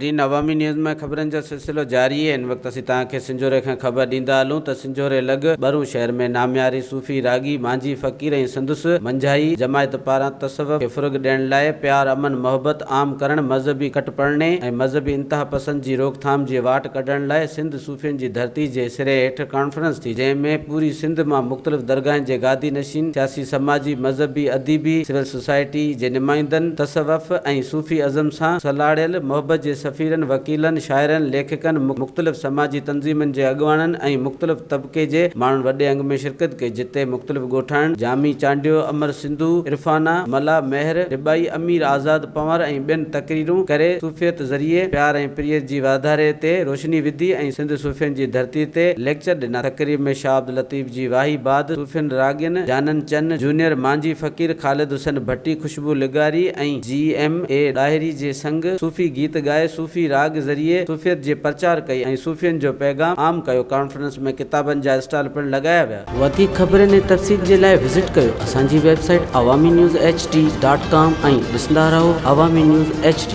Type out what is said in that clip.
नाज़रीन, अवामी न्यूज़ में खबरन जो सिलसिलो जारी है। इन वक्त असीं तव्हांखे सिंजोरे खां ख़बर ॾींदा हलूं त सिंजोरे लॻ ॿरहूं शहर में नाम्यारी सूफ़ी राॻी मांझी फक़ीर ऐं सन्दस मانجھائي जमायत पारान तसव्वुफ़ खे फ़ुर्ग़ ॾियण लाइ प्यार अमन मोहब्बत आम करण, मज़हबी कट पढ़ने ऐं मज़हबी इंतहा पसंद जी रोकथाम जी वाट कढण लाइ सिंध सूफ़ियुनि जी धरती जे सिरे हेठि कॉन्फ्रेंस थी, जंहिंमें पूरी सिंध मां मुख़्तलिफ़ दरगाहनि जे गादी नशीन, सियासी समाजी मज़हबी अदीबी सिविल सोसाइटी जे नुमाइंदनि, तसव्वुफ़ ऐं सूफ़ी अज़म सां सलाड़ियल मोहब्बत जे सफ़ीरनि, वकीलनि, शाइरनि, लेखकनि, मुख़्तलिफ़ समाजी तंज़ीमनि जे अॻुवाणनि ऐं मुख़्तलिफ़ तबक़े जे माण्हुनि वॾे अंग में शिरकत कई, जिते मुख़्तलिफ़ ॻोठाणनि जामी चांडियो, अमर सिंधु, इरफाना, मला, महर, डिबाई, अमीर, आज़ाद, पंवर ऐं ॿियनि तक़रीरूं करे सूफ़ियत ज़रिए प्यार ऐं प्रियत जी वाधारे ते रोशनी विधी ऐं सिंध सूफ़ियुनि जी धरती ते लेक्चर ॾिना। तक़रीब में शाह अब्दुल लतीफ़ जी वाही बाद सूफ़ियुनि राॻियुनि जानन चंद जूनियर, मांझी फक़ीर, ख़ालिद हुसैन भट्टी, खुशबू लिगारी ऐं GMA ॾाहिरी जे संग सूफ़ी गीत गाए सूफ़ी राग ज़रिए सूफ़ियत जे प्रचार कई ऐं सूफ़ियुनि जो पैगाम आम कयो। कॉन्फ्रेंस में किताबनि जा स्टॉल पिणु लॻाया विया। वधीक ख़बरनि ऐं तफ़सील जे लाइ विज़िट कयो असांजी वेबसाइट awamiNewsHD.com ऐं ॾिसंदा रहो अवामी न्यूज़ HD।